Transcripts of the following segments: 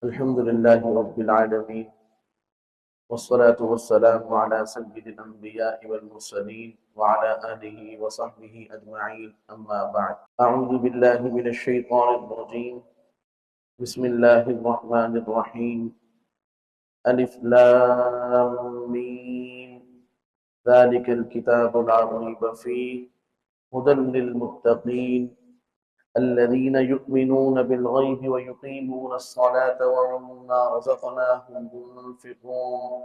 الحمد لله رب العالمين والصلاة والسلام على سيد الأنبياء والمرسلين وعلى آله وصحبه أجمعين أما بعد أعوذ بالله من الشيطان الرجيم بسم الله الرحمن الرحيم ألف لام ميم ذلك الكتاب لا ريب فيه هدى للمتقين الذين يؤمنون بالغيب ويقيمون الصلاة ومما رزقناهم ينفقون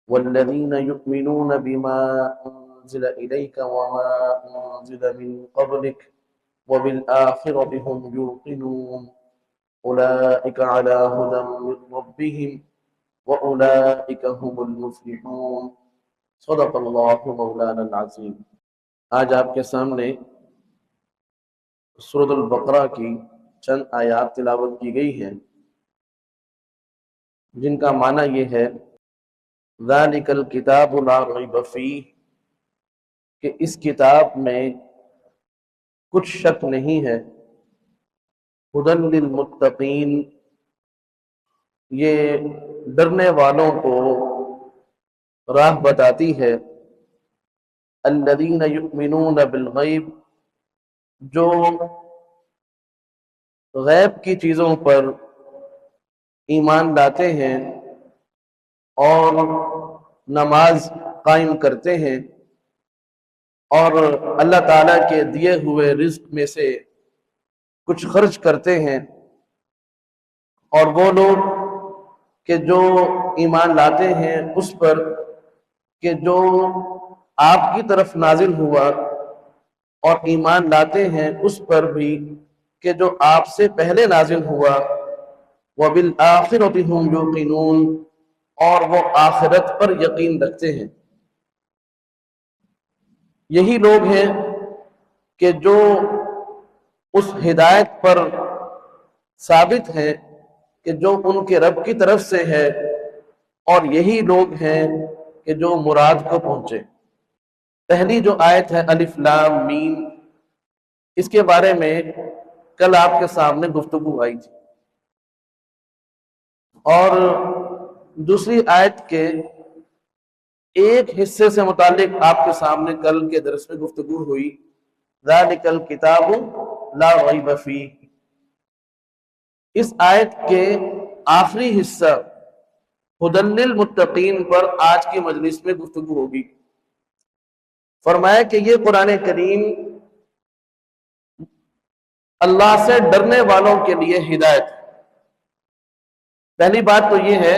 والذين يؤمنون بما أنزل إليك وما أنزل من قبلك وبالآخرة هم يوقنون أولئك على هدى من ربهم وأولئك هم المفلحون صدق الله مولانا العظيم۔ آج آپ کے سامنے سورۃ البقرہ کی چند آیات تلاوت کی گئی ہیں جن کا معنی یہ ہے ذالک الکتاب لا ریب فیہ، کہ اس کتاب میں کچھ شک نہیں ہے، ھدی للمتقین، یہ ڈرنے والوں کو راہ بتاتی ہے، الذین یؤمنون بالغیب، جو غیب کی چیزوں پر ایمان لاتے ہیں اور نماز قائم کرتے ہیں اور اللہ تعالیٰ کے دیے ہوئے رزق میں سے کچھ خرچ کرتے ہیں، اور وہ لوگ کہ جو ایمان لاتے ہیں اس پر کہ جو آپ کی طرف نازل ہوا، اور ایمان لاتے ہیں اس پر بھی کہ جو آپ سے پہلے نازل ہوا، وَبِالْآخِرَةِ هُمْ يُوقِنُونَ، اور وہ آخرت پر یقین رکھتے ہیں۔ یہی لوگ ہیں کہ جو اس ہدایت پر ثابت ہیں کہ جو ان کے رب کی طرف سے ہے، اور یہی لوگ ہیں کہ جو مراد کو پہنچے۔ پہلی جو آیت ہے الف لام میم، اس کے بارے میں کل آپ کے سامنے گفتگو آئی تھی، اور دوسری آیت کے ایک حصے سے متعلق آپ کے سامنے کل کے درس میں گفتگو ہوئی، ذالک الکتاب لا ریب فیہ۔ اس آیت کے آخری حصہ ھدی للمتقین پر آج کی مجلس میں گفتگو ہوگی۔ فرمایا کہ یہ قرآن کریم اللہ سے ڈرنے والوں کے لیے ہدایت ہے۔ پہلی بات تو یہ ہے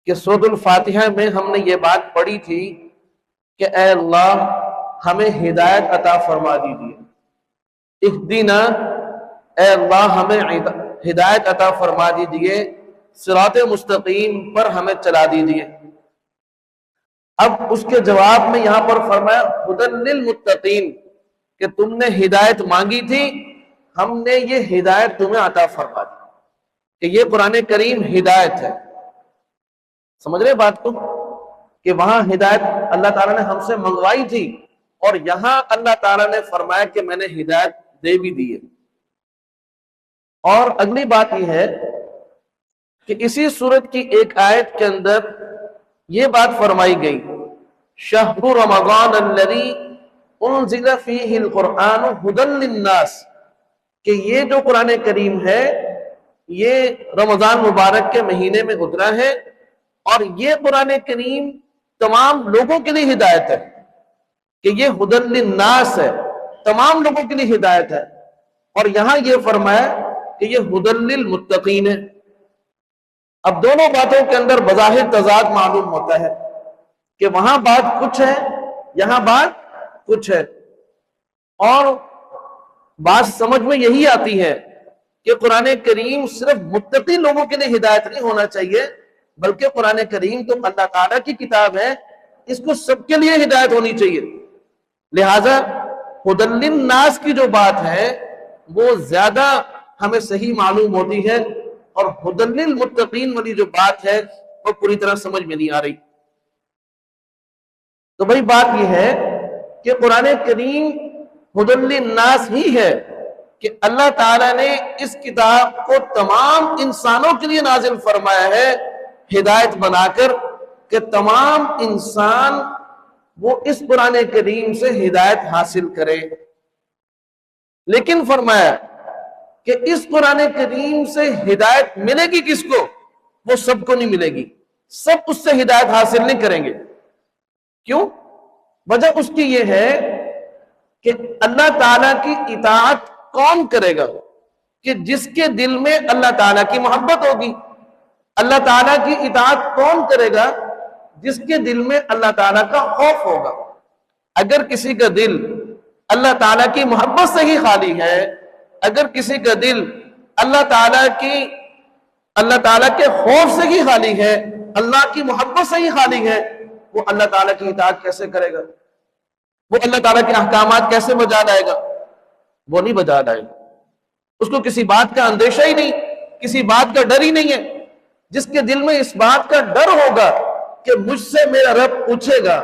کہ سورۃ الفاتحہ میں ہم نے یہ بات پڑھی تھی کہ اے اللہ ہمیں ہدایت عطا فرما دیجیے، اہدنا، اے اللہ ہمیں ہدایت عطا فرما دیجیے، صراط مستقیم پر ہمیں چلا دیجیے۔ اب اس کے جواب میں یہاں پر فرمایا ھدی للمتقین، کہ تم نے ہدایت مانگی تھی، ہم نے یہ ہدایت تمہیں عطا فرما دی، کہ یہ قرآن کریم ہدایت ہے۔ سمجھ رہے بات کو کہ وہاں ہدایت اللہ تعالیٰ نے ہم سے منگوائی تھی، اور یہاں اللہ تعالیٰ نے فرمایا کہ میں نے ہدایت دے بھی دی ہے۔ اور اگلی بات یہ ہے کہ اسی سورت کی ایک آیت کے اندر یہ بات فرمائی گئی، شہر رمضان الذی انزل فیہ القرآن ھدی للناس، کہ یہ جو قرآن کریم ہے یہ رمضان مبارک کے مہینے میں اترا ہے، اور یہ قرآن کریم تمام لوگوں کے لیے ہدایت ہے، کہ یہ ھدی للناس ہے، تمام لوگوں کے لیے ہدایت ہے۔ اور یہاں یہ فرمایا کہ یہ ھدی للمتقین ہے۔ اب دونوں باتوں کے اندر بظاہر تضاد معلوم ہوتا ہے کہ وہاں بات کچھ ہے، یہاں بات کچھ ہے، اور بات سمجھ میں یہی آتی ہے کہ قرآن کریم صرف متقی لوگوں کے لیے ہدایت نہیں ہونا چاہیے، بلکہ قرآن کریم تو اللہ تعالیٰ کی کتاب ہے، اس کو سب کے لیے ہدایت ہونی چاہیے۔ لہٰذا ھدی للناس کی جو بات ہے وہ زیادہ ہمیں صحیح معلوم ہوتی ہے، اور ھدی للمتقین والی جو بات ہے وہ پوری طرح سمجھ میں نہیں آ رہی۔ تو بھائی بات یہ ہے کہ قرآن کریم ھدی للناس ہی ہے، کہ اللہ تعالیٰ نے اس کتاب کو تمام انسانوں کے لیے نازل فرمایا ہے ہدایت بنا کر، کہ تمام انسان وہ اس قرآن کریم سے ہدایت حاصل کرے۔ لیکن فرمایا کہ اس قرآن کریم سے ہدایت ملے گی کس کو؟ وہ سب کو نہیں ملے گی، سب اس سے ہدایت حاصل نہیں کریں گے۔ کیوں؟ وجہ اس کی یہ ہے کہ اللہ تعالیٰ کی اطاعت کون کرے گا؟ کہ جس کے دل میں اللہ تعالیٰ کی محبت ہوگی۔ اللہ تعالیٰ کی اطاعت کون کرے گا؟ جس کے دل میں اللہ تعالیٰ کا خوف ہوگا۔ اگر کسی کا دل اللہ تعالیٰ کی محبت سے ہی خالی ہے، اگر کسی کا دل اللہ تعالیٰ کے خوف سے ہی خالی ہے، اللہ کی محبت سے ہی خالی ہے، وہ اللہ تعالیٰ کی اطاعت کیسے کرے گا؟ وہ اللہ تعالیٰ کے احکامات کیسے بجا لائے گا؟ وہ نہیں بجا لائے گا۔ اس کو کسی بات کا اندیشہ ہی نہیں، کسی بات کا ڈر ہی نہیں ہے۔ جس کے دل میں اس بات کا ڈر ہوگا کہ مجھ سے میرا رب پوچھے گا،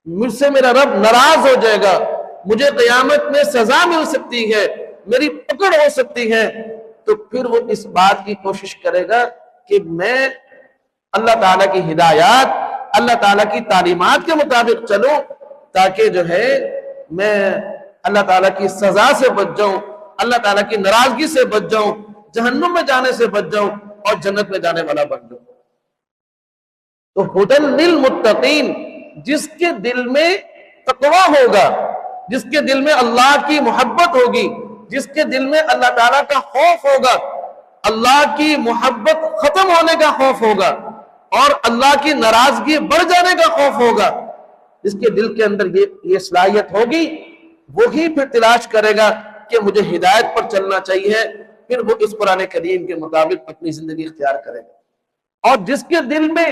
مجھ سے میرا رب ناراض ہو جائے گا، مجھے قیامت میں سزا مل سکتی ہے، میری پکڑ ہو سکتی ہے، تو پھر وہ اس بات کی کوشش کرے گا کہ میں اللہ تعالیٰ کی ہدایات، اللہ تعالیٰ کی تعلیمات کے مطابق چلوں، تاکہ جو ہے میں اللہ تعالیٰ کی سزا سے بچ جاؤں، اللہ تعالیٰ کی ناراضگی سے بچ جاؤں، جہنم میں جانے سے بچ جاؤں اور جنت میں جانے والا بن جاؤں۔ تو ہدی للمتقین، جس کے دل میں تقوی ہوگا، جس کے دل میں اللہ کی محبت ہوگی، جس کے دل میں اللہ تعالیٰ کا خوف ہوگا، اللہ کی محبت ختم ہونے کا خوف ہوگا اور اللہ کی ناراضگی بڑھ جانے کا خوف ہوگا، جس کے دل کے اندر یہ صلاحیت ہوگی، وہی پھر تلاش کرے گا کہ مجھے ہدایت پر چلنا چاہیے، پھر وہ اس قرآن کریم کے مطابق اپنی زندگی اختیار کرے گا۔ اور جس کے دل میں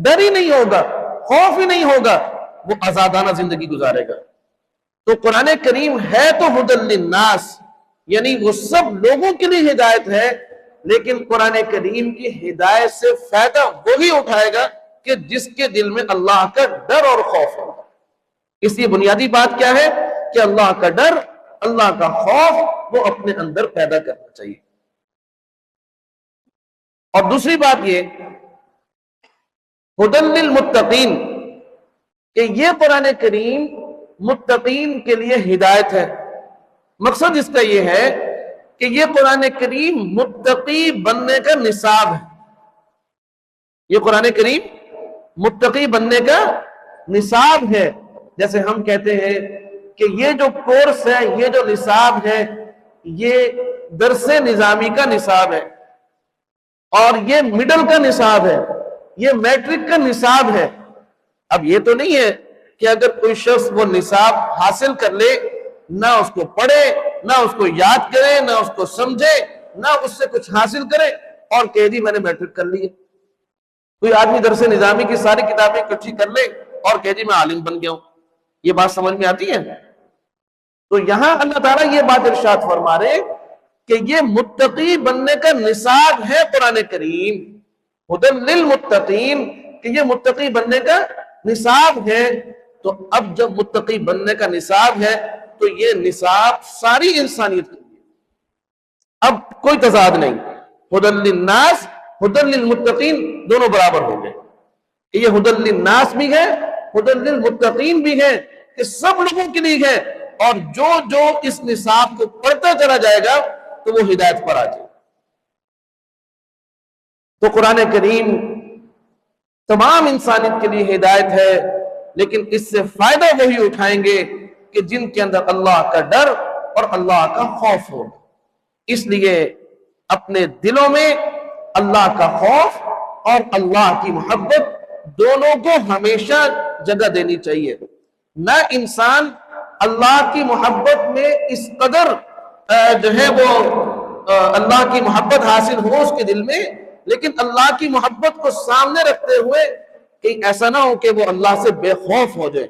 ڈر ہی نہیں ہوگا، خوف ہی نہیں ہوگا، وہ آزادانہ زندگی گزارے گا۔ تو قرآن کریم ہے تو ہدی للناس، یعنی وہ سب لوگوں کے لیے ہدایت ہے، لیکن قرآن کریم کی ہدایت سے فائدہ وہی اٹھائے گا کہ جس کے دل میں اللہ کا ڈر اور خوف ہوگا۔ اس لیے بنیادی بات کیا ہے کہ اللہ کا ڈر، اللہ کا خوف وہ اپنے اندر پیدا کرنا چاہیے۔ اور دوسری بات یہ ہدی للمتقین، کہ یہ قرآن کریم متقین کے لیے ہدایت ہے۔ مقصد اس کا یہ ہے کہ یہ قرآن کریم متقی بننے کا نصاب ہے۔ یہ قرآن کریم متقی بننے کا نصاب ہے۔ جیسے ہم کہتے ہیں کہ یہ جو کورس ہے، یہ جو نصاب ہے، یہ درس نظامی کا نصاب ہے، اور یہ مڈل کا نصاب ہے، یہ میٹرک کا نصاب ہے۔ اب یہ تو نہیں ہے کہ اگر کوئی شخص وہ نصاب حاصل کر لے، نہ اس کو پڑھے، نہ اس کو یاد کرے، نہ اس کو سمجھے، نہ اس سے کچھ حاصل کرے اور کہہ دی میں نے میٹرک کر لی ہے۔ کوئی آدمی درس نظامی کی ساری کتابیں اکٹھی کر لے اور کہہ دی میں عالم بن گیا ہوں۔ یہ بات سمجھ میں آتی ہے؟ تو یہاں اللہ تعالیٰ یہ بات ارشاد فرما رہے کہ یہ متقی بننے کا نصاب ہے قرآن کریم، ہدی للمتقین، کہ یہ متقی بننے کا نصاب ہے۔ تو اب جب متقی بننے کا نصاب ہے تو یہ نصاب ساری انسانیت کے لیے، اب کوئی تضاد نہیں، ہدی للناس، ہدی للمتقین دونوں برابر ہو گئے کہ یہ ہدی للناس بھی ہے، ہدی للمتقین بھی ہے، کہ سب لوگوں کے لیے ہے، اور جو اس نصاب کو پڑھتا چلا جائے گا تو وہ ہدایت پر آ جائے۔ تو قرآن کریم تمام انسانیت کے لیے ہدایت ہے، لیکن اس سے فائدہ وہی اٹھائیں گے کہ جن کے اندر اللہ کا ڈر اور اللہ کا خوف ہو۔ اس لیے اپنے دلوں میں اللہ کا خوف اور اللہ کی محبت دونوں کو ہمیشہ جگہ دینی چاہیے۔ نہ انسان اللہ کی محبت میں اس قدر جو ہے وہ اللہ کی محبت حاصل ہو اس کے دل میں، لیکن اللہ کی محبت کو سامنے رکھتے ہوئے کہیں ایسا نہ ہو کہ وہ اللہ سے بے خوف ہو جائے،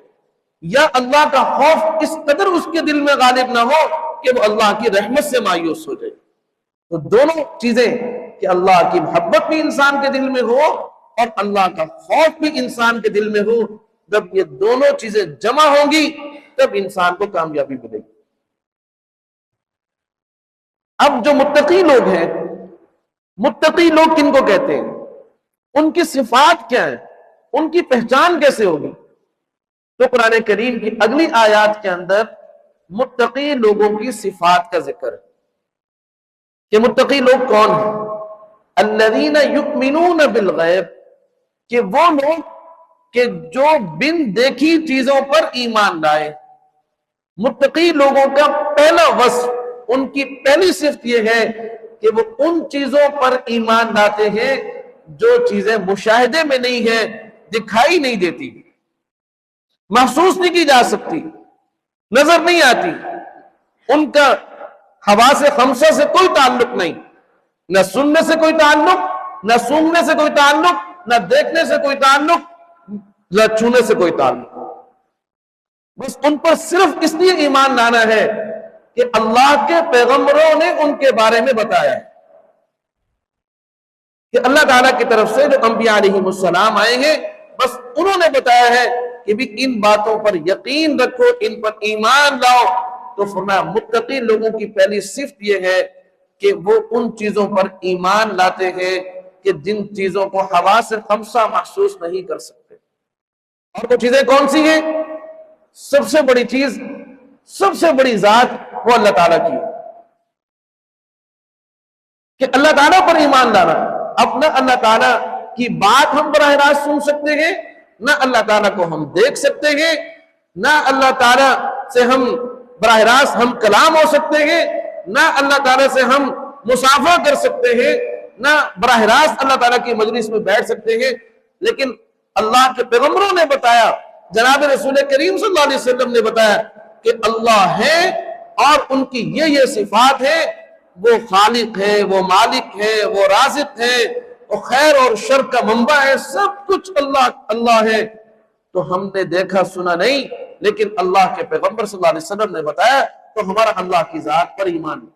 یا اللہ کا خوف اس قدر اس کے دل میں غالب نہ ہو کہ وہ اللہ کی رحمت سے مایوس ہو جائے۔ تو دونوں چیزیں کہ اللہ کی محبت بھی انسان کے دل میں ہو اور اللہ کا خوف بھی انسان کے دل میں ہو، جب یہ دونوں چیزیں جمع ہوں گی تب انسان کو کامیابی ملے گی۔ اب جو متقی لوگ ہیں، متقی لوگ کن کو کہتے ہیں، ان کی صفات کیا ہیں، ان کی پہچان کیسے ہوگی؟ تو قرآن کریم کی اگلی آیات کے اندر متقی لوگوں کی صفات کا ذکر ہے کہ متقی لوگ کون ہیں۔ الذین یؤمنون بالغیب، کہ وہ لوگ کہ جو بن دیکھی چیزوں پر ایمان لائے۔ متقی لوگوں کا پہلا وصف، ان کی پہلی صفت یہ ہے کہ وہ ان چیزوں پر ایمان لاتے ہیں جو چیزیں مشاہدے میں نہیں ہیں، دکھائی نہیں دیتی، محسوس نہیں کی جا سکتی، نظر نہیں آتی، ان کا حواس خمسہ سے کوئی تعلق نہیں، نہ سننے سے کوئی تعلق، نہ سونگنے سے کوئی تعلق، نہ دیکھنے سے کوئی تعلق، نہ چھونے سے کوئی تعلق۔ بس ان پر صرف اس لیے ایمان لانا ہے کہ اللہ کے پیغمبروں نے ان کے بارے میں بتایا ہے کہ اللہ تعالیٰ کی طرف سے جو انبیاء علیہ السلام آئے ہیں، بس انہوں نے بتایا ہے کہ بھی ان باتوں پر یقین رکھو، ان پر ایمان لاؤ۔ تو فرمایا متقی لوگوں کی پہلی صفت یہ ہے کہ وہ ان چیزوں پر ایمان لاتے ہیں کہ جن چیزوں کو حواس خمسہ محسوس نہیں کر سکتے۔ اور وہ چیزیں کون سی ہیں؟ سب سے بڑی چیز، سب سے بڑی ذات وہ اللہ تعالیٰ کی ہے کہ اللہ تعالیٰ پر ایمان لانا۔ اب نہ اللہ تعالیٰ کی بات ہم براہ راست سن سکتے ہیں، نہ اللہ تعالیٰ کو ہم دیکھ سکتے ہیں، نہ اللہ تعالیٰ سے ہم براہ راست ہم کلام ہو سکتے ہیں، نہ اللہ تعالیٰ سے ہم مصافحہ کر سکتے ہیں، نہ براہ راست اللہ تعالیٰ کی مجلس میں بیٹھ سکتے ہیں۔ لیکن اللہ کے پیغمبروں نے بتایا، جناب رسول کریم صلی اللہ علیہ وسلم نے بتایا کہ اللہ ہے اور ان کی یہ صفات ہے، وہ خالق ہے، وہ مالک ہے، وہ رازق ہے، وہ خیر اور شر کا منبع ہے، سب کچھ اللہ ہے۔ تو ہم نے دیکھا سنا نہیں، لیکن اللہ کے پیغمبر صلی اللہ علیہ وسلم نے بتایا، تو ہمارا اللہ کی ذات پر ایمان ہے۔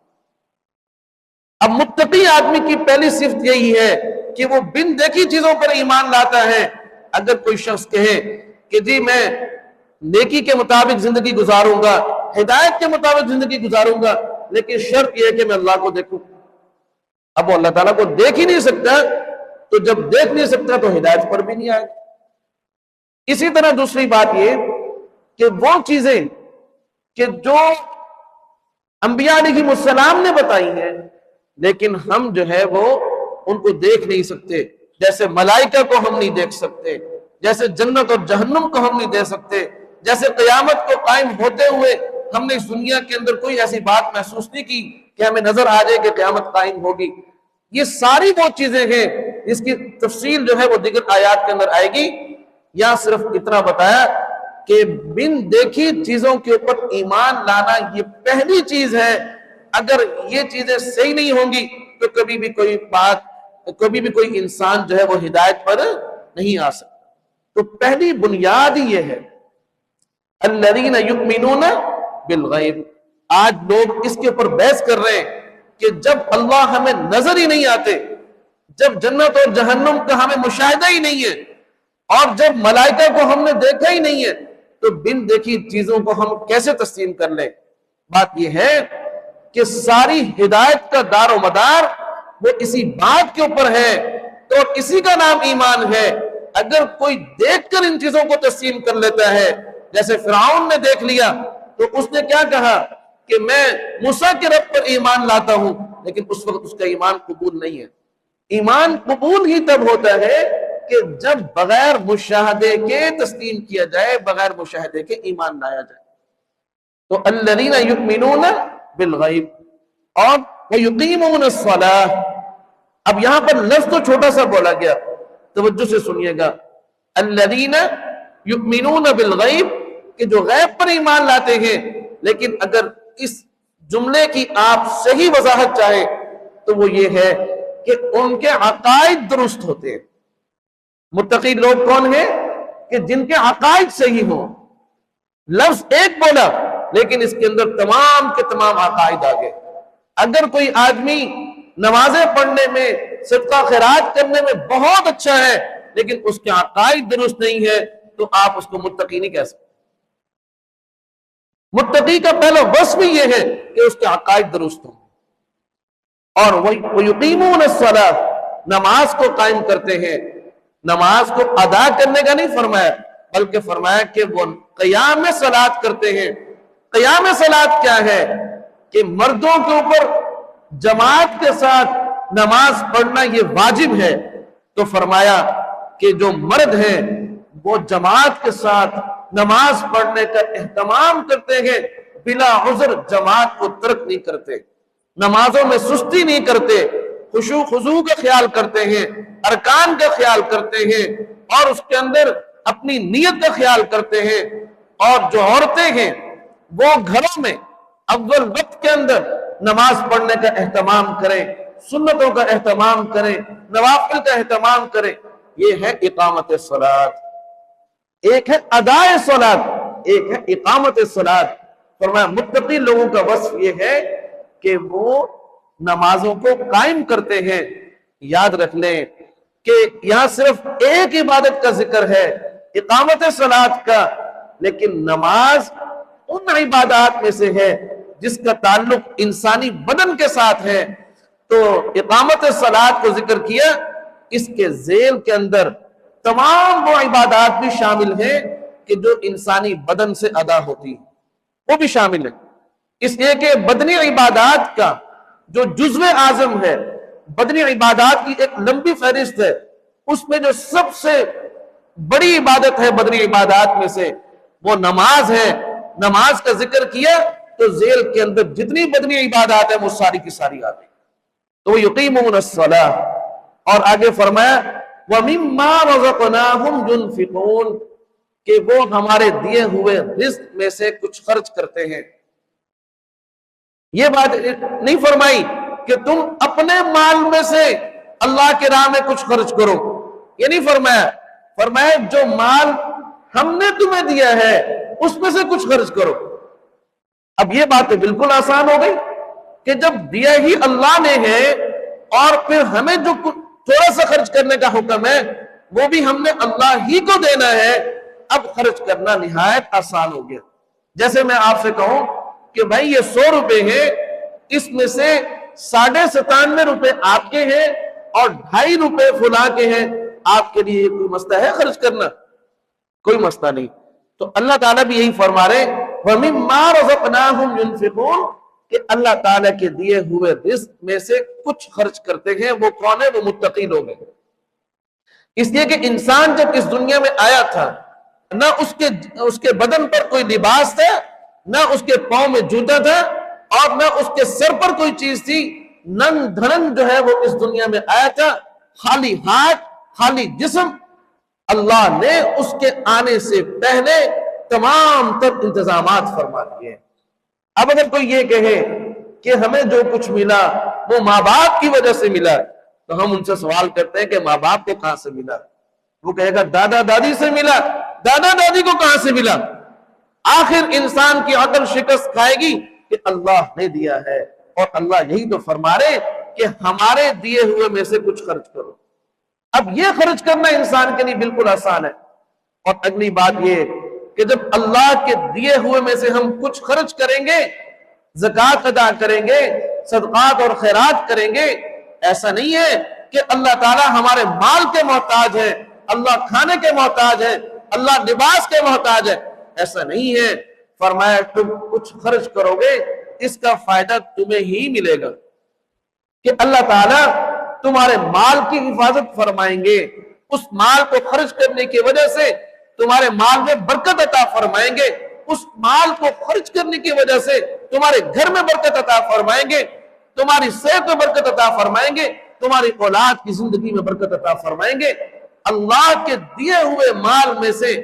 اب متقی آدمی کی پہلی صفت یہی ہے کہ وہ بن دیکھی چیزوں پر ایمان لاتا ہے۔ اگر کوئی شخص کہے کہ جی میں نیکی کے مطابق زندگی گزاروں گا، ہدایت کے مطابق زندگی گزاروں گا، لیکن شرط یہ ہے کہ میں اللہ کو دیکھوں، اب وہ اللہ تعالیٰ کو دیکھ ہی نہیں سکتا، تو جب دیکھ نہیں سکتا تو ہدایت پر بھی نہیں آئے۔ اسی طرح دوسری بات یہ کہ وہ چیزیں کہ جو انبیاء علیہ السلام نے بتائی ہیں، لیکن ہم جو ہے وہ ان کو دیکھ نہیں سکتے، جیسے ملائکہ کو ہم نہیں دیکھ سکتے، جیسے جنت اور جہنم کو ہم نہیں دیکھ سکتے، جیسے قیامت کو قائم ہوتے ہوئے ہم نے اس دنیا کے اندر کوئی ایسی بات محسوس نہیں کی کہ ہمیں نظر آ جائے کہ قیامت قائم ہوگی۔ یہ ساری وہ چیزیں ہیں جس کی تفصیل جو ہے وہ دیگر آیات کے اندر آئے گی۔ یا صرف اتنا بتایا کہ بن دیکھی چیزوں کے اوپر ایمان لانا یہ پہلی چیز ہے۔ اگر یہ چیزیں صحیح نہیں ہوں گی تو کبھی بھی کوئی انسان جو ہے وہ ہدایت پر نہیں آ سکتا۔ تو پہلی بنیاد ہی یہ ہے الذین یؤمنون بالغیب۔ آج لوگ اس کے اوپر بحث کر رہے ہیں کہ جب اللہ ہمیں نظر ہی نہیں آتے، جب جنت اور جہنم کا ہمیں مشاہدہ ہی نہیں ہے، اور جب ملائکہ کو ہم نے دیکھا ہی نہیں ہے، تو بن دیکھی چیزوں کو ہم کیسے تسلیم کر لیں؟ بات یہ ہے کہ ساری ہدایت کا دار و مدار وہ اسی بات کے اوپر ہے، تو اسی کا نام ایمان ہے۔ اگر کوئی دیکھ کر ان چیزوں کو تسلیم کر لیتا ہے، جیسے فرعون نے دیکھ لیا تو اس نے کیا کہا کہ میں موسیٰ کے رب پر ایمان لاتا ہوں، لیکن اس وقت اس کا ایمان قبول نہیں ہے۔ ایمان قبول ہی تب ہوتا ہے کہ جب بغیر مشاہدے کے تسلیم کیا جائے، بغیر مشاہدے کے ایمان لایا جائے۔ تو الذین یؤمنون بالغیب اور ویقیمون الصلاۃ۔ اب یہاں پر لفظ تو چھوٹا سا بولا گیا، توجہ سے سنیے گا۔ الذین یؤمنون بالغیب، کہ جو غیب پر ایمان لاتے ہیں، لیکن اگر اس جملے کی آپ صحیح وضاحت چاہیں تو وہ یہ ہے کہ ان کے عقائد درست ہوتے ہیں۔ متقی لوگ کون ہیں؟ کہ جن کے عقائد صحیح ہوں۔ لفظ ایک بولا لیکن اس کے اندر تمام کے تمام عقائد آگے۔ اگر کوئی آدمی نمازیں پڑھنے میں، صدقہ خیرات کرنے میں بہت اچھا ہے، لیکن اس کے عقائد درست نہیں ہے، تو آپ اس کو متقی نہیں کہہ سکتے۔ متقی کا پہلا وصف بھی یہ ہے کہ اس کے عقائد درست ہوں۔ اور وَيُقِيمُونَ الصَّلَاةَ نماز کو قائم کرتے ہیں. نماز کو ادا کرنے کا نہیں فرمایا بلکہ فرمایا کہ وہ قیام صلاۃ کرتے ہیں. قیام صلاۃ کیا ہے؟ کہ مردوں کے اوپر جماعت کے ساتھ نماز پڑھنا یہ واجب ہے. تو فرمایا کہ جو مرد ہیں وہ جماعت کے ساتھ نماز پڑھنے کا اہتمام کرتے ہیں، بلا عذر جماعت کو ترک نہیں کرتے، نمازوں میں سستی نہیں کرتے، خشوع خضوع کا خیال کرتے ہیں، ارکان کا خیال کرتے ہیں، اور اس کے اندر اپنی نیت کا خیال کرتے ہیں. اور جو عورتیں ہیں وہ گھروں میں اول وقت کے اندر نماز پڑھنے کا اہتمام کریں، سنتوں کا اہتمام کریں، نوافل کا اہتمام کریں. یہ ہے اقامت صلاۃ. ایک ہے ادائے صلاۃ، ایک ہے اقامت صلاۃ. فرمایا متقی لوگوں کا وصف یہ ہے کہ وہ نمازوں کو قائم کرتے ہیں. یاد رکھ لیں کہ یہاں صرف ایک عبادت کا ذکر ہے، اقامت صلاۃ کا، لیکن نماز ان عبادات میں سے ہے جس کا تعلق انسانی بدن کے ساتھ ہے. تو اقامت صلاۃ کو ذکر کیا، اس کے ذیل کے اندر تمام وہ عبادات بھی شامل ہیں کہ جو انسانی بدن سے ادا ہوتی ہیں، وہ بھی شامل ہے. اس لیے کہ بدنی عبادات کا جو جزو اعظم ہے، بدنی عبادات کی ایک لمبی فہرست ہے، اس میں جو سب سے بڑی عبادت ہے بدنی عبادات میں سے وہ نماز ہے. نماز کا ذکر کیا تو ذیل کے اندر جتنی بدنی عبادات ہیں وہ ساری کی ساری آ گئی. تو یقیمون الصلاۃ. اور آگے فرمایا وَمِمَّا رَزَقْنَاهُمْ يُنْفِقُونَ کہ وہ ہمارے دیے ہوئے رزق میں سے کچھ خرچ کرتے ہیں. یہ بات نہیں فرمائی کہ تم اپنے مال میں سے اللہ کے راہ میں کچھ خرچ کرو، یہ نہیں فرمایا. فرمایا جو مال ہم نے تمہیں دیا ہے اس میں سے کچھ خرچ کرو. اب یہ بات بالکل آسان ہو گئی کہ جب دیا ہی اللہ نے ہے اور پھر ہمیں جو تھوڑا سا خرچ کرنے کا حکم ہے وہ بھی ہم نے اللہ ہی کو دینا ہے، اب خرچ کرنا نہایت آسان ہو گیا. جیسے میں آپ سے کہوں کہ بھائی یہ 100 روپے ہیں، اس میں سے 97.5 روپے آپ کے ہیں اور 2.5 روپے فلاں کے ہیں، آپ کے لیے کوئی مسئلہ ہے خرچ کرنا؟ کوئی مسئلہ نہیں. تو اللہ تعالیٰ بھی یہی فرما رہے وَمِمَّا رَزَقْنَاهُمْ يُنْفِقُونَ کہ اللہ تعالیٰ کے دیے ہوئے رزق میں سے کچھ خرچ کرتے ہیں. وہ کون ہے؟ وہ متقی لوگ ہیں. اس لیے کہ انسان جب اس دنیا میں آیا تھا نہ اس کے بدن پر کوئی لباس تھا، نہ اس کے پاؤں میں جوتا تھا، اور نہ اس کے سر پر کوئی چیز تھی. ننگ دھڑنگ جو ہے وہ اس دنیا میں آیا تھا، خالی ہاتھ خالی جسم. اللہ نے اس کے آنے سے پہلے تمام تر انتظامات فرما دیے. اب اگر کوئی یہ کہے کہ ہمیں جو کچھ ملا وہ ماں باپ کی وجہ سے ملا، تو ہم ان سے سوال کرتے ہیں کہ ماں باپ کو کہاں سے ملا؟ وہ کہے گا دادا دادی سے ملا. دادا دادی کو کہاں سے ملا؟ آخر انسان کی عقل شکست کھائے گی کہ اللہ نے دیا ہے، اور اللہ یہی تو فرما رہے کہ ہمارے دیے ہوئے میں سے کچھ خرچ کرو. اب یہ خرچ کرنا انسان کے لیے بالکل آسان ہے. اور اگلی بات یہ کہ جب اللہ کے دیے ہوئے میں سے ہم کچھ خرچ کریں گے، زکوٰۃ ادا کریں گے، صدقات اور خیرات کریں گے، ایسا نہیں ہے کہ اللہ تعالیٰ ہمارے مال کے محتاج ہے، اللہ کھانے کے محتاج ہے، اللہ لباس کے محتاج ہے. ایسا نہیں ہے. فرمایا تم کچھ خرچ کرو گے اس کا فائدہ تمہیں ہی ملے گا، کہ اللہ تعالیٰ تمہارے مال کی حفاظت فرمائیں گے. اس مال کو خرچ کرنے کی وجہ سے تمہارے مال میں برکت عطا فرمائیں گے. اس مال کو خرچ کرنے کی وجہ سے تمہارے گھر میں برکت عطا فرمائیں گے، تمہاری صحت میں برکت عطا فرمائیں گے، تمہاری اولاد کی زندگی میں برکت عطا فرمائیں گے. اللہ کے دیے ہوئے مال میں سے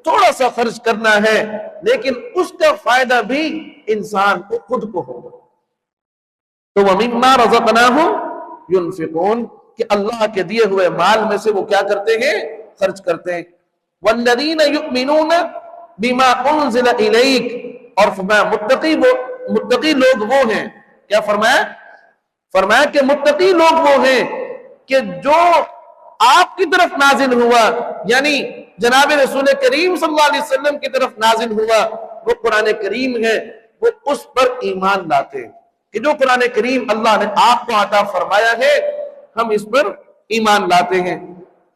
تھوڑا سا خرچ کرنا ہے، لیکن اس کا فائدہ بھی انسان کو خود کو ہوگا. تو وَمِمَّا رَزَقْنَاهُمْ يُنْفِقُونَ کہ اللہ کے دیے ہوئے مال میں سے وہ کیا کرتے ہیں؟ خرچ کرتے ہیں. وَالَّذِينَ يُؤْمِنُونَ بِمَا أُنزِلَ إِلَيْكَ اور فرمایا متقی لوگ وہ ہیں. کیا فرمایا کہ متقی لوگ وہ ہیں کہ جو آپ کی طرف نازل ہوا، یعنی جناب رسول کریم صلی اللہ علیہ وسلم کی طرف نازل ہوا، وہ قرآن کریم ہے، وہ اس پر ایمان لاتے ہیں. کہ جو قرآن کریم اللہ نے آپ کو عطا فرمایا ہے ہم اس پر ایمان لاتے ہیں۔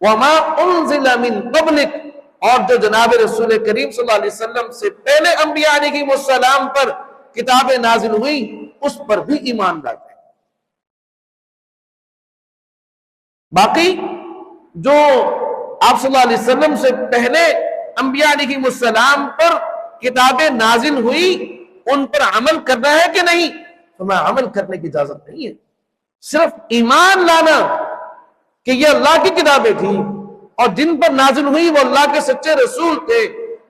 وما انزل من قبلک، اور جو جناب رسول کریم صلی اللہ علیہ وسلم سے پہلے انبیاء علیہ السلام پر کتابیں نازل ہوئی اس پر بھی ایمان لاتے ہیں۔ باقی جو آپ صلی اللہ علیہ وسلم سے پہلے انبیاء علیہ السلام پر کتابیں نازل ہوئی ان پر عمل کرنا ہے کہ نہیں؟ ہمیں عمل کرنے کی اجازت نہیں ہے، صرف ایمان لانا کہ یہ اللہ کی کتابیں تھیں اور جن پر نازل ہوئی وہ اللہ کے سچے رسول تھے،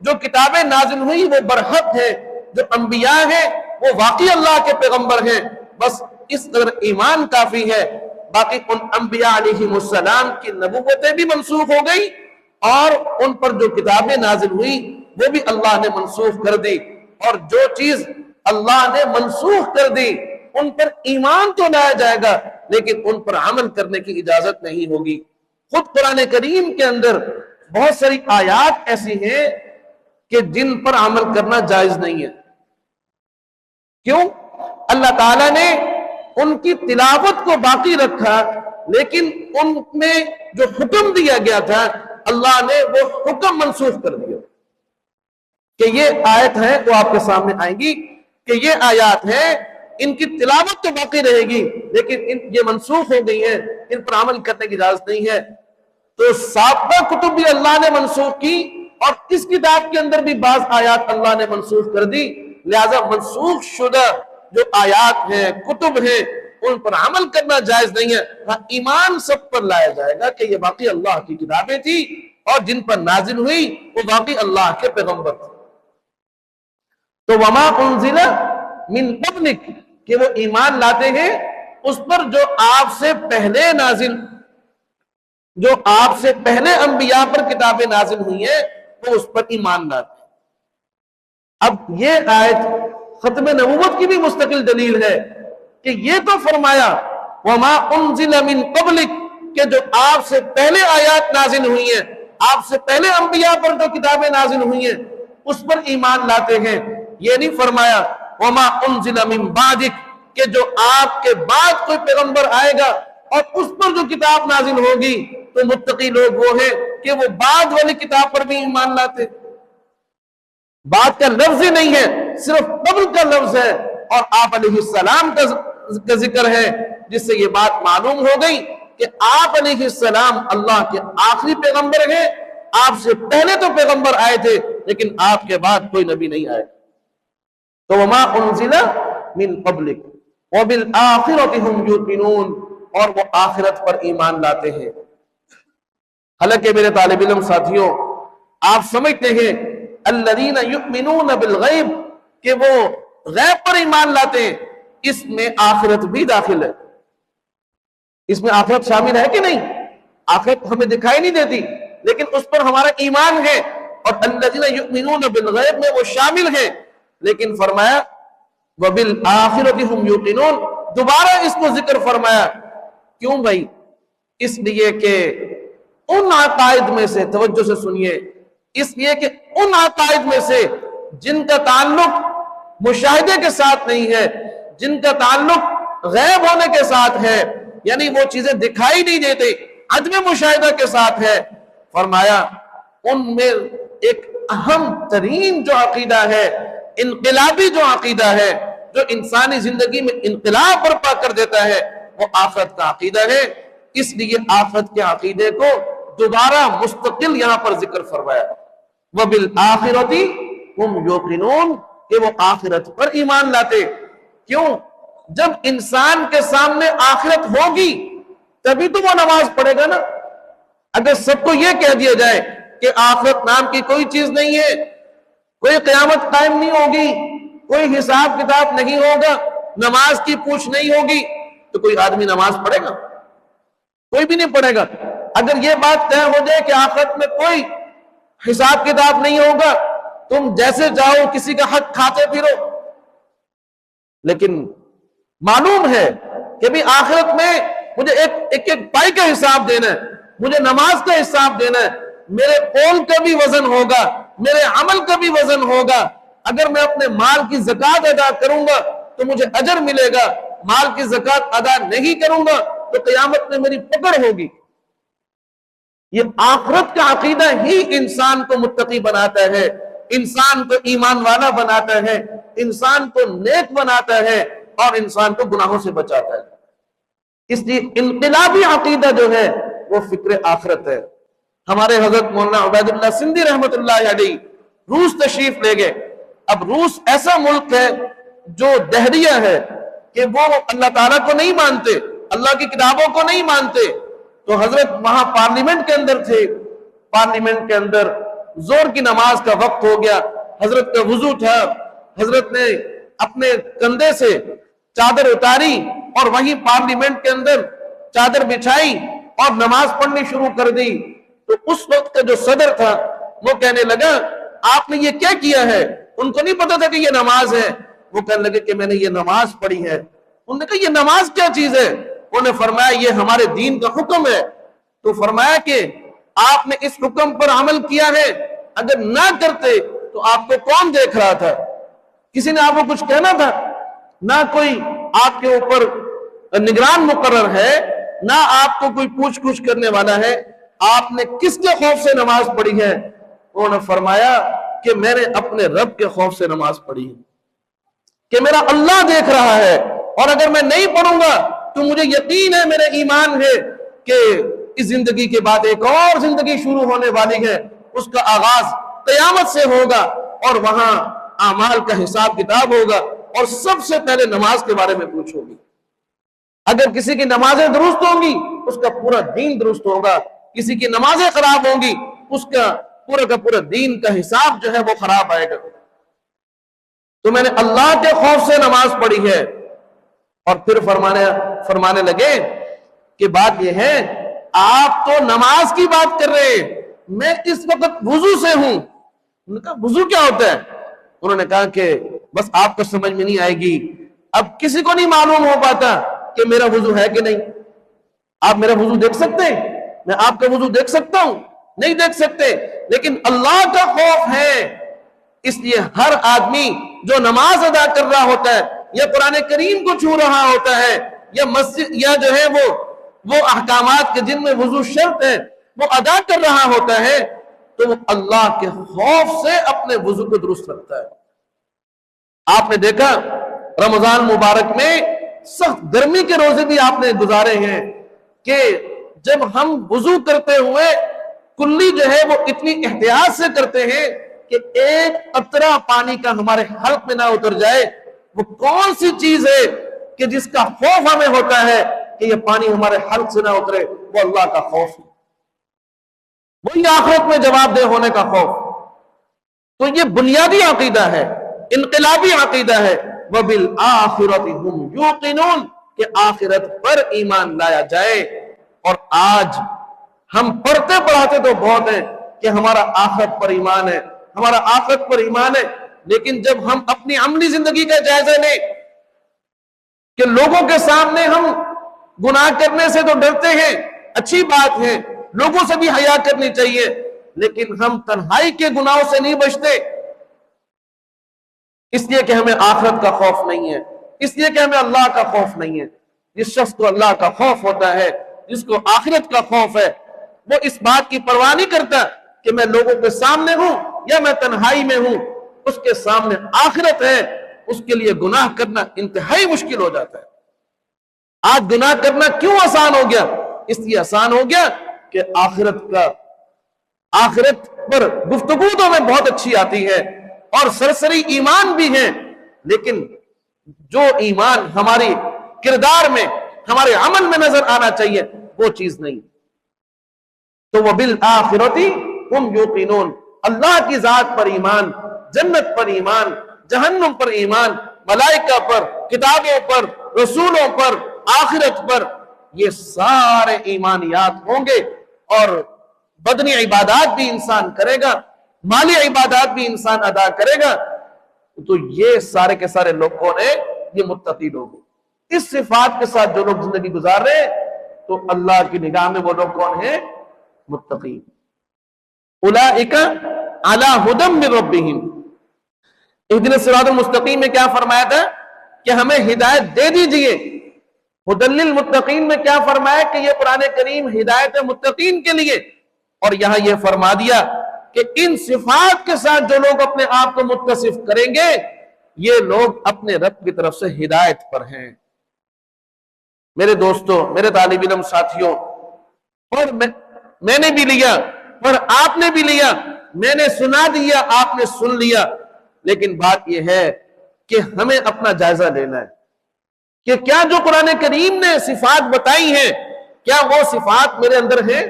جو کتابیں نازل ہوئی وہ برحق ہیں، جو انبیاء ہیں وہ واقعی اللہ کے پیغمبر ہیں، بس اس طرح ایمان کافی ہے۔ باقی ان انبیاء علیہ السلام کی نبوتیں بھی منسوخ ہو گئی اور ان پر جو کتابیں نازل ہوئی وہ بھی اللہ نے منسوخ کر دی، اور جو چیز اللہ نے منسوخ کر دی ان پر ایمان تو لایا جائے گا لیکن ان پر عمل کرنے کی اجازت نہیں ہوگی۔ خود قرآن کریم کے اندر بہت ساری آیات ایسی ہیں کہ جن پر عمل کرنا جائز نہیں ہے۔ کیوں؟ اللہ تعالیٰ نے ان کی تلاوت کو باقی رکھا لیکن ان میں جو حکم دیا گیا تھا اللہ نے وہ حکم منسوخ کر دیا کہ یہ آیت ہے وہ آپ کے سامنے آئیں گی کہ یہ آیات ہے ان کی تلاوت تو باقی رہے گی لیکن یہ منسوخ ہو گئی ہے، ان پر عمل کرنے کی اجازت نہیں ہے۔ تو سابقہ کتب بھی اللہ نے منسوخ کی اور اس کتاب کے اندر بھی بعض آیات اللہ نے منسوخ کر دی، لہذا منسوخ شدہ جو آیات ہیں کتب ہیں ان پر عمل کرنا جائز نہیں ہے۔ ہاں ایمان سب پر لایا جائے گا کہ یہ باقی اللہ کی کتابیں تھی اور جن پر نازل ہوئی وہ باقی اللہ کے پیغمبر تھے۔ تو وما انزل من قبلک کہ وہ ایمان لاتے ہیں اس پر جو آپ سے پہلے نازل، جو آپ سے پہلے انبیاء پر کتابیں نازل ہوئی ہیں وہ اس پر ایمان لاتے ہیں۔ اب یہ آیت ختم نبوت کی بھی مستقل دلیل ہے کہ یہ تو فرمایا وما انزل من قبلک کہ جو آپ سے پہلے آیات نازل ہوئی ہیں، آپ سے پہلے انبیاء پر جو کتابیں نازل ہوئی ہیں اس پر ایمان لاتے ہیں۔ یہ نہیں فرمایا وما انزل من بعدک کہ جو آپ کے بعد کوئی پیغمبر آئے گا اور اس پر جو کتاب نازل ہوگی تو متقی لوگ وہ ہیں کہ وہ بعد والی کتاب پر بھی ایمان لاتے۔ بعد کا لفظ ہی نہیں ہے، صرف قبل کا لفظ ہے اور آپ علیہ السلام کا ذکر ہے، جس سے یہ بات معلوم ہو گئی کہ آپ علیہ السلام اللہ کے آخری پیغمبر ہیں۔ آپ سے پہلے تو پیغمبر آئے تھے لیکن آپ کے بعد کوئی نبی نہیں آئے۔ تو وما انزل من قبلک وبالآخرۃ ہم یوقنون اور وہ آخرت پر ایمان لاتے ہیں۔ حالانکہ میرے طالب علم ساتھیوں آپ سمجھتے ہیں الذین یؤمنون بالغیب کہ وہ غیب پر ایمان لاتے ہیں، اس میں آخرت بھی داخل ہے۔ اس میں آخرت شامل ہے کہ نہیں؟ آخرت ہمیں دکھائی نہیں دیتی لیکن اس پر ہمارا ایمان ہے، اور الذین یؤمنون بالغیب میں وہ شامل ہے، لیکن فرمایا وبالآخرۃ ہم یوقنون، دوبارہ اس کو ذکر فرمایا۔ کیوں بھائی؟ اس لیے کہ ان عقائد میں سے، توجہ سے سنیے، اس لیے کہ ان عقائد میں سے جن کا تعلق مشاہدے کے ساتھ نہیں ہے، جن کا تعلق غیب ہونے کے ساتھ ہے، یعنی وہ چیزیں دکھائی نہیں دیتے، عدم مشاہدہ کے ساتھ ہے، فرمایا ان میں ایک اہم ترین جو عقیدہ ہے، انقلابی جو عقیدہ ہے، جو انسانی زندگی میں انقلاب برپا کر دیتا ہے، وہ آخرت کا عقیدہ ہے۔ اس لیے آخرت کے عقیدے کو دوبارہ مستقل یہاں پر ذکر فرمایا وبالآخرۃ ہم یوقنون کہ وہ آخرت پر ایمان لاتے۔ کیوں؟ جب انسان کے سامنے آخرت ہوگی تبھی تو وہ نماز پڑھے گا نا۔ اگر سب کو یہ کہہ دیا جائے کہ آخرت نام کی کوئی چیز نہیں ہے، کوئی قیامت قائم نہیں ہوگی، کوئی حساب کتاب نہیں ہوگا، نماز کی پوچھ نہیں ہوگی، تو کوئی آدمی نماز پڑھے گا؟ کوئی بھی نہیں پڑھے گا۔ اگر یہ بات طے ہو جائے کہ آخرت میں کوئی حساب کتاب نہیں ہوگا، تم جیسے جاؤ کسی کا حق کھاتے پھرو، لیکن معلوم ہے کہ بھی آخرت میں مجھے ایک پائی کا حساب دینا ہے، مجھے نماز کا حساب دینا ہے، میرے قول کا بھی وزن ہوگا، میرے عمل کا بھی وزن ہوگا۔ اگر میں اپنے مال کی زکوٰۃ ادا کروں گا تو مجھے اجر ملے گا، مال کی زکات ادا نہیں کروں گا تو قیامت میں میری پکڑ ہوگی۔ یہ آخرت کا عقیدہ ہی انسان کو متقی بناتا ہے، انسان کو ایمان والا بناتا ہے، انسان کو نیک بناتا ہے اور انسان کو گناہوں سے بچاتا ہے۔ اس لیے انقلابی عقیدہ جو ہے وہ فکر آخرت ہے۔ ہمارے حضرت مولانا عبید اللہ سندھی رحمت اللہ علیہ روس تشریف لے گئے۔ اب روس ایسا ملک ہے جو دہریہ ہے کہ وہ اللہ تعالیٰ کو نہیں مانتے، اللہ کی کتابوں کو نہیں مانتے۔ تو حضرت وہاں پارلیمنٹ کے اندر تھے، پارلیمنٹ کے اندر زور کی نماز کا وقت ہو گیا، حضرت کا وضو تھا، حضرت نے اپنے کندھے سے چادر اتاری اور وہیں پارلیمنٹ کے اندر چادر بچھائی اور نماز پڑھنی شروع کر دی۔ تو اس وقت کا جو صدر تھا وہ کہنے لگا آپ نے یہ کیا کیا ہے؟ ان کو نہیں پتا تھا کہ یہ نماز ہے۔ وہ کہنے لگے کہ میں نے یہ نماز پڑھی ہے۔ انہوں نے کہا یہ نماز کیا چیز ہے؟ انہوں نے فرمایا یہ ہمارے دین کا حکم ہے۔ تو فرمایا کہ آپ نے اس حکم پر عمل کیا ہے، اگر نہ کرتے تو آپ کو کون دیکھ رہا تھا؟ کسی نے آپ کو کچھ کہنا تھا؟ نہ کوئی آپ کے اوپر نگران مقرر ہے، نہ آپ کو کوئی پوچھ گچھ کرنے والا ہے۔ آپ نے کس کے خوف سے نماز پڑھی ہے؟ انہوں نے فرمایا کہ میں نے اپنے رب کے خوف سے نماز پڑھی ہے، کہ میرا اللہ دیکھ رہا ہے، اور اگر میں نہیں پڑھوں گا تو مجھے یقین ہے، میرے ایمان ہے کہ اس زندگی کے بعد ایک اور زندگی شروع ہونے والی ہے، اس کا آغاز قیامت سے ہوگا اور وہاں اعمال کا حساب کتاب ہوگا اور سب سے پہلے نماز کے بارے میں پوچھو گی۔ اگر کسی کی نمازیں درست ہوں گی اس کا پورا دین درست ہوگا، کسی کی نمازیں خراب ہوں گی اس کا پورا دین کا حساب جو ہے وہ خراب آئے گا۔ تو میں نے اللہ کے خوف سے نماز پڑھی ہے۔ اور پھر فرمانے لگے کہ بات یہ ہے آپ تو نماز کی بات کر رہے ہیں، میں اس وقت وضو سے ہوں۔ انہوں نے کہا وضو کیا ہوتا ہے؟ انہوں نے کہا کہ بس آپ کو سمجھ میں نہیں آئے گی، اب کسی کو نہیں معلوم ہو پاتا کہ میرا وضو ہے کہ نہیں۔ آپ میرا وضو دیکھ سکتے ہیں؟ میں آپ کا وضو دیکھ سکتا ہوں؟ نہیں دیکھ سکتے، لیکن اللہ کا خوف ہے، اس لیے ہر آدمی جو نماز ادا کر رہا ہوتا ہے یا قرآن کریم کو چھو رہا ہوتا ہے یا مسجد یا جو ہے وہ احکامات کے جن میں وضو شرط ہے وہ ادا کر رہا ہوتا ہے تو وہ اللہ کے خوف سے اپنے وضو کو درست رکھتا ہے۔ آپ نے دیکھا رمضان مبارک میں سخت گرمی کے روزے بھی آپ نے گزارے ہیں کہ جب ہم وضو کرتے ہوئے کلی جو ہے وہ اتنی احتیاط سے کرتے ہیں کہ ایک قطرہ پانی کا ہمارے حلق میں نہ اتر جائے۔ وہ کون سی چیز ہے کہ جس کا خوف ہمیں ہوتا ہے کہ یہ پانی ہمارے حلق سے نہ اترے؟ وہ اللہ کا خوف ہے، وہی آخرت میں جواب دہ ہونے کا خوف۔ تو یہ بنیادی عقیدہ ہے، انقلابی عقیدہ ہے۔ وَبِالْآخِرَةِ هُمْ يُوقِنُونَ کہ آخرت پر ایمان لایا جائے۔ اور آج ہم پڑھتے پڑھاتے تو بہت ہیں کہ ہمارا آخرت پر ایمان ہے، ہمارا آخرت پر ایمان ہے، لیکن جب ہم اپنی عملی زندگی کا جائزہ لیں کہ لوگوں کے سامنے ہم گناہ کرنے سے تو ڈرتے ہیں، اچھی بات ہے، لوگوں سے بھی حیا کرنی چاہیے، لیکن ہم تنہائی کے گناہوں سے نہیں بچتے، اس لیے کہ ہمیں آخرت کا خوف نہیں ہے، اس لیے کہ ہمیں اللہ کا خوف نہیں ہے۔ جس شخص کو اللہ کا خوف ہوتا ہے، جس کو آخرت کا خوف ہے، وہ اس بات کی پرواہ نہیں کرتا کہ میں لوگوں کے سامنے ہوں یا میں تنہائی میں ہوں، اس کے سامنے آخرت ہے، اس کے لیے گناہ کرنا انتہائی مشکل ہو جاتا ہے۔ آج گناہ کرنا کیوں آسان ہو گیا؟ اس لیے آسان ہو گیا کہ آخرت پر گفتگو تو ہمیں بہت اچھی آتی ہے اور سرسری ایمان بھی ہے، لیکن جو ایمان ہماری کردار میں ہمارے عمل میں نظر آنا چاہیے وہ چیز نہیں۔ تو وَبِالْآخِرَةِ هُمْ يُوقِنُونَ اللہ کی ذات پر ایمان، جنت پر ایمان، جہنم پر ایمان، ملائکہ پر، کتابوں پر، رسولوں پر، آخرت پر، یہ سارے ایمانیات ہوں گے۔ اور بدنی عبادات بھی انسان کرے گا، مالی عبادات بھی انسان ادا کرے گا، تو یہ سارے کے سارے لوگ کون ہیں؟ یہ متقی لوگ ہیں۔ اس صفات کے ساتھ جو لوگ زندگی گزار رہے ہیں تو اللہ کی نگاہ میں وہ لوگ کون ہیں؟ متقی۔ اولئک علی ھدی من ربہم۔ اہدنا الصراط المستقیم میں کیا فرمایا تھا کہ ہمیں ہدایت دے دیجئے۔ ہدی للمتقین میں کیا فرمایا کہ یہ قرآن کریم ہدایت متقین کے لیے، اور یہاں یہ فرما دیا کہ ان صفات کے ساتھ جو لوگ اپنے آپ کو متصف کریں گے یہ لوگ اپنے رب کی طرف سے ہدایت پر ہیں۔ میرے دوستو، میرے طالب علم ساتھیوں، اور میں نے بھی لیا اور آپ نے بھی لیا، میں نے سنا دیا، آپ نے سن لیا، لیکن بات یہ ہے کہ ہمیں اپنا جائزہ لینا ہے کہ کیا جو قرآن کریم نے صفات بتائی ہیں کیا وہ صفات میرے اندر ہیں؟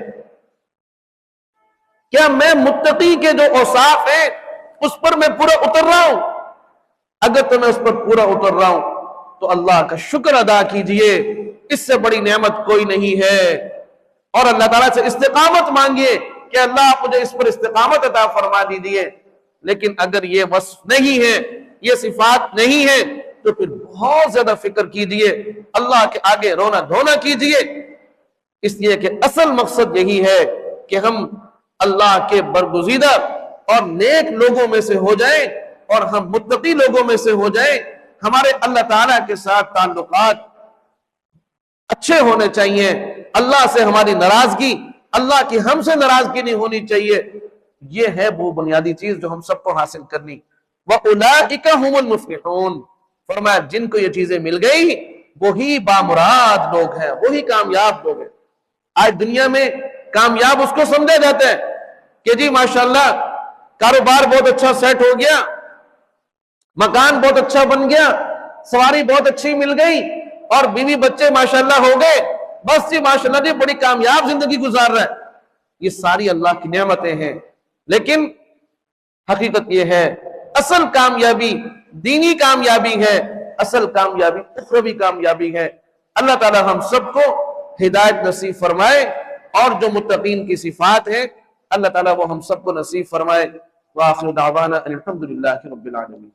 کیا میں متقی کے جو اوصاف ہیں اس پر میں پورا اتر رہا ہوں؟ اگر تو میں اس پر پورا اتر رہا ہوں تو اللہ کا شکر ادا کیجئے، اس سے بڑی نعمت کوئی نہیں ہے، اور اللہ تعالیٰ سے استقامت مانگیے کہ اللہ آپ مجھے اس پر استقامت عطا فرما دیجئے۔ لیکن اگر یہ وصف نہیں ہے، یہ صفات نہیں ہے، تو پھر بہت زیادہ فکر کیجئے، اللہ کے آگے رونا دھونا کیجئے، اس لیے کہ اصل مقصد یہی ہے کہ ہم اللہ کے برگزیدہ اور نیک لوگوں میں سے ہو جائیں اور ہم متقی لوگوں میں سے ہو جائیں۔ ہمارے اللہ تعالیٰ کے ساتھ تعلقات اچھے ہونے چاہیے، اللہ سے ہماری ناراضگی، اللہ کی ہم سے ناراضگی نہیں ہونی چاہیے۔ یہ ہے وہ بنیادی چیز جو ہم سب کو حاصل کرنی۔ وَأُولَئِكَ هُمُ الْمُفْلِحُونَ، فرمایا جن کو یہ چیزیں مل گئی وہی بامراد لوگ ہیں، وہی کامیاب لوگ ہیں۔ آج دنیا میں کامیاب اس کو سمجھا جاتا ہے کہ جی ماشاءاللہ کاروبار بہت اچھا سیٹ ہو گیا، مکان بہت اچھا بن گیا، سواری بہت اچھی مل گئی، اور بیوی بچے ماشاءاللہ ہو گئے، بس جی ماشاءاللہ جی بڑی کامیاب زندگی گزار رہا ہے۔ یہ ساری اللہ کی نعمتیں ہیں، لیکن حقیقت یہ ہے اصل کامیابی دینی کامیابی ہے، اصل کامیابی اخروی کامیابی ہے۔ اللہ تعالی ہم سب کو ہدایت نصیب فرمائے، اور جو متقین کی صفات ہیں اللہ تعالیٰ وہ ہم سب کو نصیب فرمائے۔ وآخر دعوانا الحمدللہ رب العالمین۔